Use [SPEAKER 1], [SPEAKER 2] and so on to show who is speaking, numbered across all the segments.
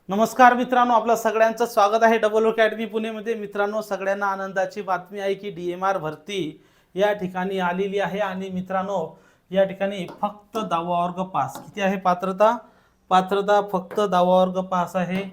[SPEAKER 1] नमस्कार मित्रांनो, आपलं सगळ्यांचं स्वागत आहे डबल अकॅडमी पुणेमध्ये। मित्रांनो, सगळ्यांना आनंदाची बातमी आहे की DMR भरती या ठिकाणी आलेली आहे। आणि मित्रांनो, या ठिकाणी फक्त 10वा वर्ग पास किती आहे पात्रता फक्त 10वा वर्ग पास आहे।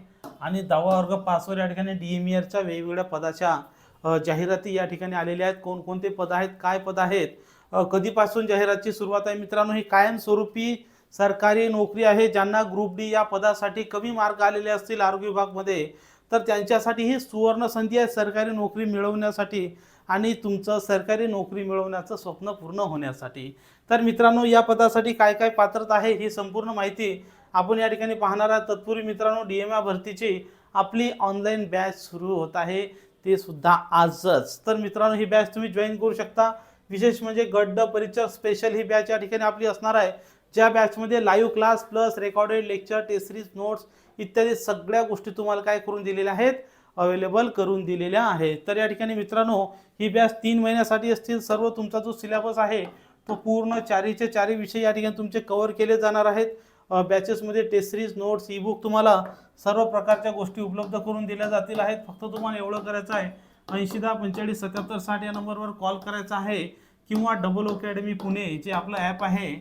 [SPEAKER 1] आणि 10वा वर्ग पासवर या ठिकाणी DMRच्या वेगवेगळ्या पदाच्या जाहिराती या ठिकाणी आलेल्या आहेत। कोणकोणते पद आहेत, काय पद आहेत, कधीपासून जाहिरातीची सुरुवात आहे मित्रांनो, ही कायमस्वरूपी सरकारी नोकरी आहे। ज्यांना ग्रुप डी या पदासाठी कमी मार्क आलेले असतील आरोग्य विभागामध्ये, तर त्यांच्यासाठी ही सुवर्ण संधी आहे सरकारी नोकरी मिळवण्यासाठी आणि तुमचं सरकारी नोकरी मिळवण्याचं स्वप्न पूर्ण होण्यासाठी। तर मित्रांनो, या पदासाठी काय काय पात्रता आहे ही संपूर्ण माहिती आपण या ठिकाणी पाहणार आहोत। तत्पूर्वी मित्रांनो, DMR भरतीची आपली ऑनलाईन बॅच सुरू होत आहे, ते सुद्धा आजच। तर मित्रांनो, ही बॅच तुम्ही जॉईन करू शकता। विशेष म्हणजे गट परिचय स्पेशल ही बॅच या ठिकाणी आपली असणार आहे, ज्या बॅचमध्ये live class plus recorded lecture, test series, notes इत्यादी सगळ्या गोष्टी तुम्हाला काय करून दिलेल्या आहेत, अवेलेबल करून दिलेल्या आहेत। तर या ठिकाणी मित्रांनो, ही बॅच 3 महिन्यासाठी असतील। सर्व तुमचा जो सिलेबस आहे तो पूर्ण 4चे 4 विषय या ठिकाणी तुमचे कव्हर केले जाणार आहेत। बॅचेसमध्ये test series, notes, e book तुम्हाला सर्व प्रकारच्या गोष्टी उपलब्ध करून दिल्या जातील आहेत। फक्त तुम्हाला एवढं करायचं आहे, 80 45 77 60 या नंबरवर कॉल करायचा आहे, किंवा डबल अकॅडमी पुणे जे आपलं ॲप आहे,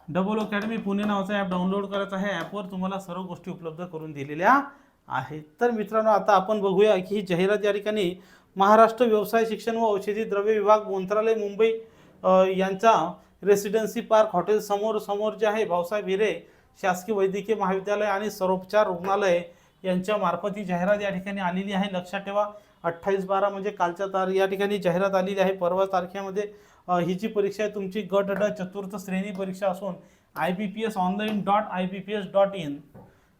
[SPEAKER 1] डबल अकॅडमी पुणे नावाचा ॲप डाउनलोड करायचा आहे। ॲपवर तुम्हाला सर्व गोष्टी उपलब्ध करून दिलेल्या आहेत। तर मित्रांनो, आता आपण बघूया की ही जाहिरात या ठिकाणी महाराष्ट्र व्यवसाय शिक्षण व औषधी द्रव्य विभाग, मंत्रालय, मुंबई यांचा रेसिडेन्सी पार्क हॉटेल समोर जे आहे भाऊसाहेब हिरे शासकीय वैद्यकीय महाविद्यालय आणि सर्वोपचार रुग्णालय यांच्या मार्फत ही जाहिरात या ठिकाणी आलेली आहे। लक्षात ठेवा, 28/12 म्हणजे कालच्या या ठिकाणी जाहिरात आलेली आहे। परवा तारखेमध्ये ही जी परीक्षा आहे तुमची गट ड चतुर्थ श्रेणी परीक्षा असून IBPSonline.IBPS.in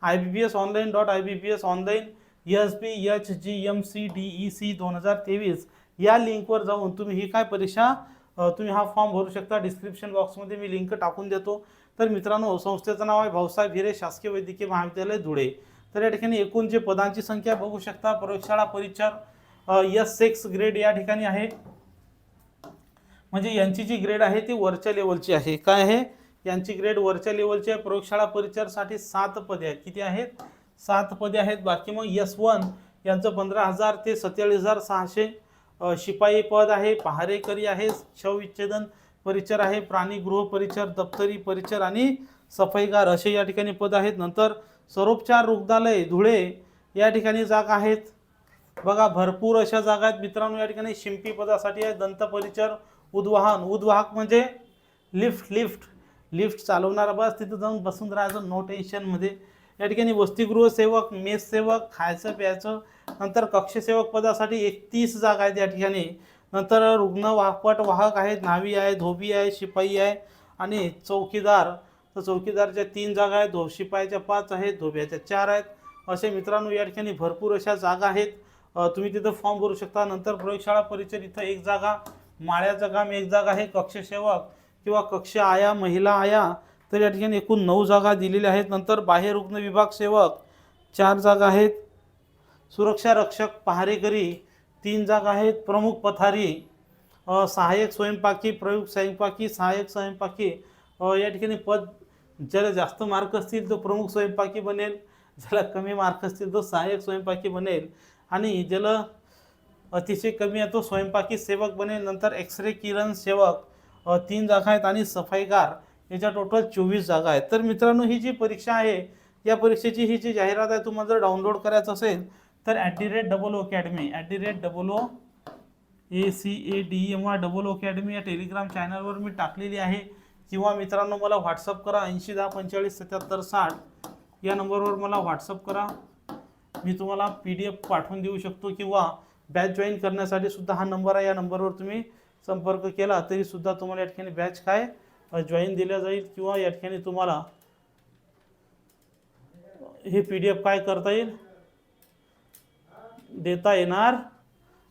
[SPEAKER 1] IBPSonline.IBPS.online SBHGMCDEC 2023 या लिंकवर जाऊन तुम्ही ही काय परीक्षा तुम्ही हा फॉर्म भरू शकता। डिस्क्रिप्शन बॉक्समध्ये मी लिंक टाकून देतो। तर मित्रांनो, संस्थेचं नाव आहे भाऊसाहेब हिरे शासकीय वैद्यकीय महाविद्यालय धुळे। तर या ठिकाणी एकूण जे पदांची संख्या बघू शकता, प्रयोगशाळा परिचर S6 ग्रेड या ठिकाणी आहे, म्हणजे यांची जी ग्रेड आहे ती वरच्या लेवलची आहे। काय आहे, यांची ग्रेड वरच्या लेवलची आहे। प्रयोगशाळा परिचरसाठी 7 पदे आहेत। किती आहेत, 7 पदे आहेत। बाकी मग S1 यांचं 15,000 ते 47,600 शिपाई पद आहे, पहारेकरी आहे, शवविच्छेदन परिचर आहे, प्राणीगृह परिचर, दप्तरी परिचर आणि सफाईगार असे या ठिकाणी पद आहेत। नंतर सर्वोपचार रुग्णालय धुळे या ठिकाणी जागा आहेत। बघा, भरपूर अशा जागा आहेत मित्रांनो। या ठिकाणी शिंपी पदासाठी आहे, दंत परिचर, उद्वाहक म्हणजे लिफ्ट चालवणारा, बस तिथं जाऊन बसून राहायचं, नो टेन्शनमध्ये। या ठिकाणी वसतिगृह सेवक, मेस सेवक, खायचं प्यायचं। नंतर कक्षसेवक पदासाठी 31 जागा आहेत या ठिकाणी। नंतर रुग्ण वाहक आहेत, न्हावी आहे, धोबी आहे, शिपाई आहे आणि चौकीदार। तर चौकीदारच्या 3 जागा आहेत, शिपाईच्या 5 आहेत, धोब्याच्या 4 आहेत। असे मित्रांनो या ठिकाणी भरपूर अशा जागा आहेत, तुम्ही तिथं फॉर्म भरू शकता। नंतर प्रयोगशाळा परिचर इथं 1 जागा, माळ्याचं काम 1 जागा आहे, कक्षसेवक किंवा कक्ष आया, महिला आया, तर या ठिकाणी एकूण 9 जागा दिलेल्या आहेत। नंतर बाह्य रुग्ण विभाग सेवक 4 जागा आहेत, सुरक्षा रक्षक पहारेकरी 3 जागा आहेत, प्रमुख पथारी, सहाय्यक स्वयंपाकी, प्रयुक्त स्वयंपाकी, सहाय्यक स्वयंपाकी या ठिकाणी पद। ज्याला जास्त मार्क असतील तो प्रमुख स्वयंपाकी बनेल, ज्याला कमी मार्क असतील तो सहाय्यक स्वयंपाकी बनेल, आणि ज्याला अतिशय कमी आहे तो स्वयंपाकी सेवक बनेल। नंतर एक्सरे किरण सेवक 3 जागा आहेत आणि सफाईगार याच्या टोटल 24 जागा आहेत। तर मित्रांनो, ही जी परीक्षा आहे, या परीक्षेची ही जी जाहिरात आहे तुम्हाला जर डाउनलोड करायचं असेल तर @डबल अकॅडमी डबल अकॅडमी या टेलिग्राम चॅनलवर मी टाकलेली आहे, किंवा मित्रांनो मला व्हॉट्सअप करा, 80 10 45 77 60 या नंबरवर मला व्हॉट्सअप करा। मी तुम्हाला PDF पाठवून देऊ शकतो, किंवा बॅच जॉईन करण्यासाठी सुद्धा हा नंबर आहे, या नंबरवर तुम्ही संपर्क केला तरी सुद्धा तुम्हाला या ठिकाणी बॅच काय जॉईन दिल्या जाईल, किंवा या ठिकाणी तुम्हाला हे PDF काय करता येईल, देता येणार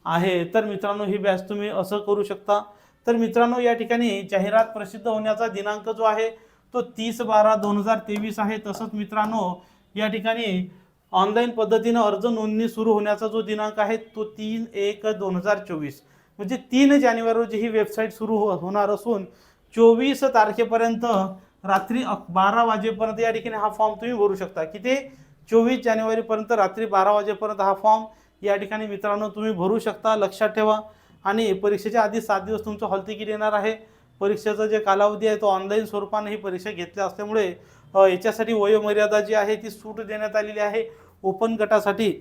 [SPEAKER 1] आहे। तर मित्रांनो, ही बॅच तुम्ही असं करू शकता। तर मित्रांनो, या ठिकाणी जाहिरात प्रसिद्ध होण्याचा दिनांक जो आहे तो 30/12/2023 आहे। तसंच मित्रांनो, या ठिकाणी ऑनलाईन पद्धतीने अर्ज नोंदणी सुरू होण्याचा जो दिनांक आहे तो 3/1/2024 म्हणजे 3 जानेवारी रोजी ही वेबसाईट सुरू होणार असून 24 तारखेपर्यंत रात्री 12 वाजेपर्यंत या ठिकाणी हा फॉर्म तुम्ही भरू शकता. किती 24 जानेवारीपर्यंत रात्री 12 वाजेपर्यंत हा फॉर्म या ठिकाणी मित्रांनो तुम्ही भरू शकता. लक्षात ठेवा. आणि परीक्षेच्या आधी 7 दिवस तुमचं हॉल तिकीट येणार आहे. परीक्षेचा जे कालावधी आहे तो ऑनलाईन स्वरूपाने ही परीक्षा घेतली असल्यामुळे याच्यासाठी वयोमर्यादा जी आहे ती सूट देण्यात आलेली आहे. ओपन गटासाठी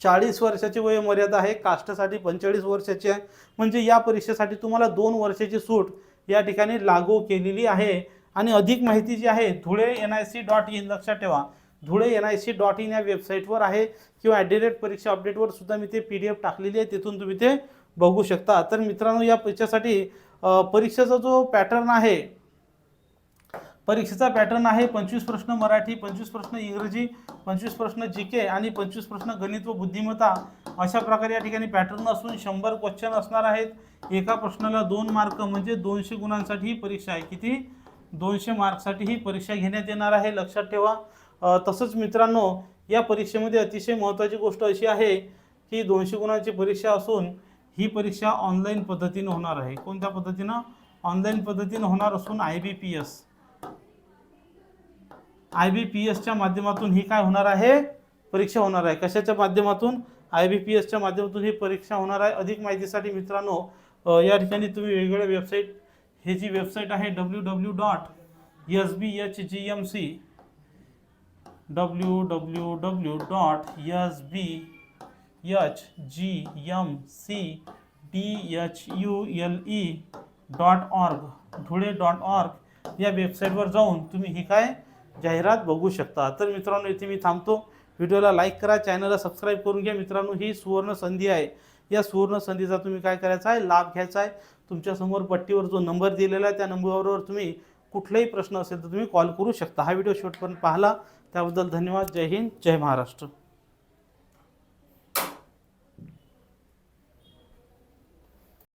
[SPEAKER 1] 40 वर्षाची वयोमर्यादा आहे, कास्टसाठी 45 वर्षाची आहे. म्हणजे या परीक्षेसाठी तुम्हाला 2 वर्षाची सूट या ठिकाणी लागू केलेली आहे. आणि अधिक माहिती जी आहे धुळे nic.in, लक्षात ठेवा धुळे nic.in या वेबसाईटवर आहे किंवा @परीक्षा अपडेटवर सुद्धा मी ते PDF टाकलेली आहे, तिथून तुम्ही ते बघू शकता. तर मित्रांनो या परीक्षेसाठी परीक्षेचा जो पॅटर्न आहे, परीक्षेचा पॅटर्न आहे 25 प्रश्न मराठी, 25 प्रश्न इंग्रजी, 25 प्रश्न GK आणि 25 प्रश्न गणित व बुद्धिमत्ता, अशा प्रकारे या ठिकाणी पॅटर्न असून 100 क्वेश्चन असणार आहेत. एका प्रश्नाला 2 मार्क म्हणजे 200 गुणांसाठी ही परीक्षा आहे. किती 200 मार्कसाठी ही परीक्षा घेण्यात येणार आहे. लक्षात ठेवा. तसंच मित्रांनो या परीक्षेमध्ये अतिशय महत्त्वाची गोष्ट अशी आहे की 200 गुणांची परीक्षा असून ही परीक्षा ऑनलाईन पद्धतीने होणार आहे. कोणत्या पद्धतीनं? ऑनलाईन पद्धतीने होणार असून IBPSच्या माध्यमातून ही काय होणार आहे? परीक्षा होणार आहे. कशाच्या माध्यमातून? IBPSच्या माध्यमातून ही परीक्षा होणार आहे. अधिक माहितीसाठी मित्रांनो या ठिकाणी तुम्ही वेगवेगळ्या वेबसाईट, हे जी वेबसाईट आहे www.sbhgmc.dhule.org, धुळे.org या वेबसाईटवर जाऊन तुम्ही ही काय जाहिरात बघू शकता. तर मित्रांनो इथे मी थांबतो. व्हिडिओला लाईक करा, चॅनलला सबस्क्राईब करून घ्या. मित्रांनो ही सुवर्ण संधी आहे. या सुवर्ण संधीचा तुम्ही काय करायचा आहे? लाभ घ्यायचा आहे. तुमच्यासमोर पट्टीवर जो नंबर दिलेला आहे त्या नंबरवर तुम्ही कुठलाही प्रश्न असेल तर तुम्ही कॉल करू शकता. हा व्हिडिओ शेवटपर्यंत पाहिला त्याबद्दल धन्यवाद. जय हिंद, जय महाराष्ट्र.